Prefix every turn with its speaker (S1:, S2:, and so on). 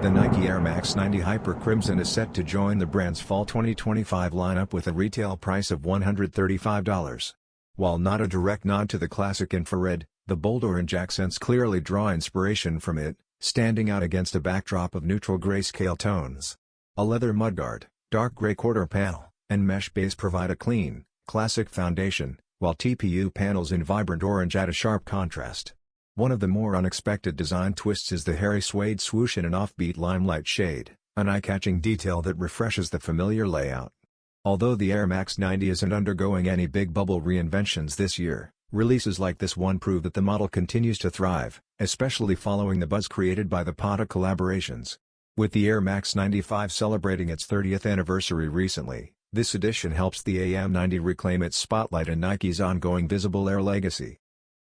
S1: The Nike Air Max 90 Hyper Crimson is set to join the brand's fall 2025 lineup with a retail price of $135. While not a direct nod to the classic infrared, the bold orange accents clearly draw inspiration from it, standing out against a backdrop of neutral grayscale tones. A leather mudguard, dark gray quarter panel, and mesh base provide a clean, classic foundation, while TPU panels in vibrant orange add a sharp contrast. One of the more unexpected design twists is the hairy suede swoosh in an offbeat limelight shade, an eye-catching detail that refreshes the familiar layout. Although the Air Max 90 isn't undergoing any big bubble reinventions this year, releases like this one prove that the model continues to thrive, especially following the buzz created by the Patta collaborations. With the Air Max 95 celebrating its 30th anniversary recently, this edition helps the AM90 reclaim its spotlight in Nike's ongoing Visible Air legacy.